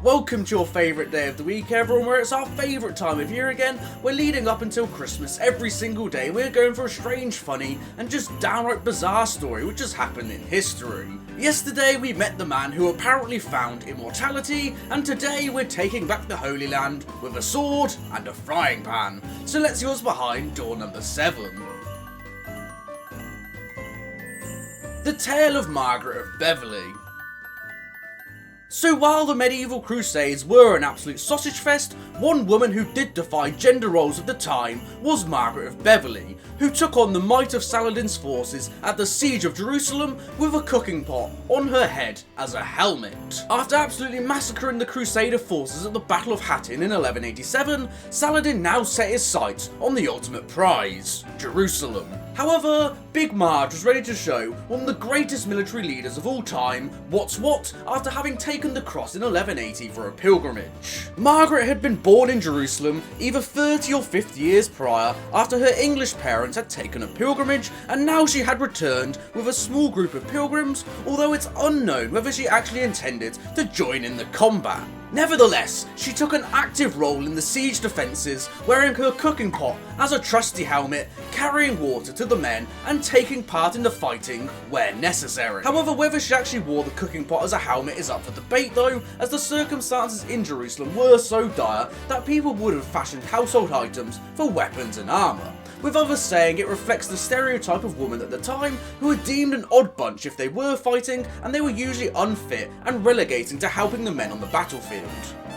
Welcome to your favourite day of the week, everyone, where it's our favourite time of year again. We're leading up until Christmas every single day. We're going for a strange, funny, and just downright bizarre story which has happened in history. Yesterday we met the man who apparently found immortality, and today we're taking back the Holy Land with a sword and a frying pan. So let's see what's behind door number 7. The Tale of Margaret of Beverley. So while the medieval crusades were an absolute sausage fest, one woman who did defy gender roles of the time was Margaret of Beverley, who took on the might of Saladin's forces at the siege of Jerusalem with a cooking pot on her head as a helmet. After absolutely massacring the Crusader forces at the Battle of Hattin in 1187, Saladin now set his sights on the ultimate prize, Jerusalem. However, Big Marge was ready to show one of the greatest military leaders of all time what's what after having taken the cross in 1180 for a pilgrimage. Margaret had been born in Jerusalem either 30 or 50 years prior after her English parents had taken a pilgrimage, and now she had returned with a small group of pilgrims, although it's unknown whether she actually intended to join in the combat. Nevertheless, she took an active role in the siege defences, wearing her cooking pot as a trusty helmet, carrying water to the men and taking part in the fighting where necessary. However, whether she actually wore the cooking pot as a helmet is up for debate though, as the circumstances in Jerusalem were so dire that people would have fashioned household items for weapons and armour, with others saying it reflects the stereotype of women at the time who were deemed an odd bunch if they were fighting, and they were usually unfit and relegating to helping the men on the battlefield.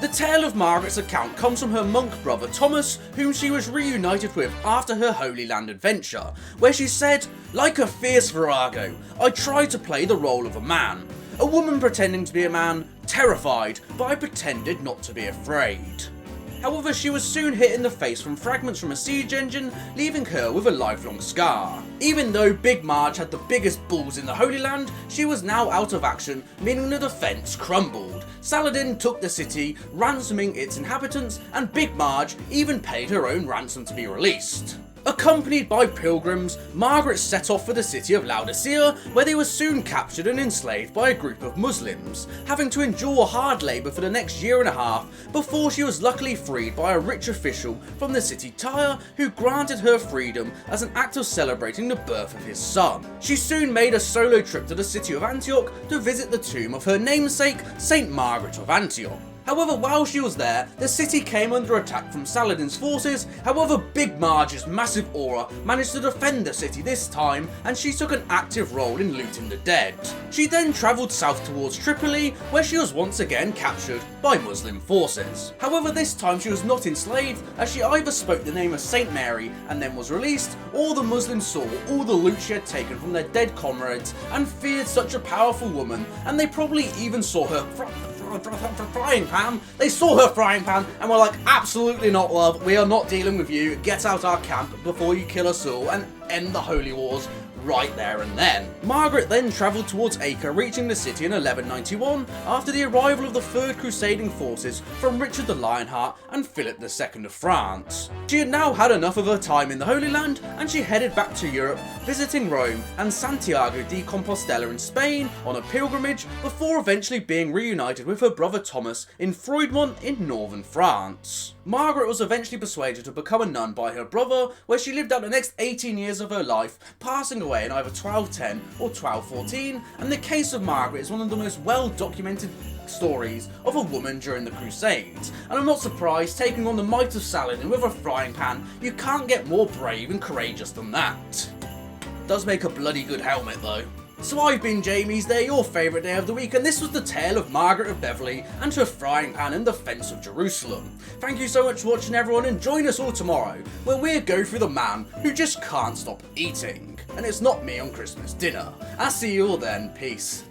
The tale of Margaret's account comes from her monk brother Thomas, whom she was reunited with after her Holy Land adventure, where she said, "Like a fierce virago, I tried to play the role of a man. A woman pretending to be a man, terrified, but I pretended not to be afraid." However, she was soon hit in the face from fragments from a siege engine, leaving her with a lifelong scar. Even though Big Marge had the biggest balls in the Holy Land, she was now out of action, meaning the defence crumbled. Saladin took the city, ransoming its inhabitants, and Big Marge even paid her own ransom to be released. Accompanied by pilgrims, Margaret set off for the city of Laodicea, where they were soon captured and enslaved by a group of Muslims, having to endure hard labour for the next year and a half before she was luckily freed by a rich official from the city Tyre, who granted her freedom as an act of celebrating the birth of his son. She soon made a solo trip to the city of Antioch to visit the tomb of her namesake, Saint Margaret of Antioch. However, while she was there, the city came under attack from Saladin's forces. However, Big Marge's massive aura managed to defend the city this time, and she took an active role in looting the dead. She then travelled south towards Tripoli, where she was once again captured by Muslim forces. However, this time she was not enslaved, as she either spoke the name of Saint Mary and then was released, or the Muslims saw all the loot she had taken from their dead comrades and feared such a powerful woman, and they probably even saw her frying pan. They saw her frying pan and were like, "Absolutely not, love. We are not dealing with you. Get out our camp before you kill us all and end the holy wars right there and then." Margaret then travelled towards Acre, reaching the city in 1191 after the arrival of the third crusading forces from Richard the Lionheart and Philip II of France. She had now had enough of her time in the Holy Land, and she headed back to Europe, visiting Rome and Santiago de Compostela in Spain on a pilgrimage before eventually being reunited with her brother Thomas in Froidmont in northern France. Margaret was eventually persuaded to become a nun by her brother, where she lived out the next 18 years of her life, passing away in either 1210 or 1214, and the case of Margaret is one of the most well documented stories of a woman during the Crusades, and I'm not surprised, taking on the might of Saladin with a frying pan, you can't get more brave and courageous than that. Does make a bloody good helmet though. So I've been Jamie's Day, your favourite day of the week, and this was the tale of Margaret of Beverley and her frying pan in defence of Jerusalem. Thank you so much for watching, everyone, and join us all tomorrow, where we'll go through the man who just can't stop eating. And it's not me on Christmas dinner. I'll see you all then. Peace.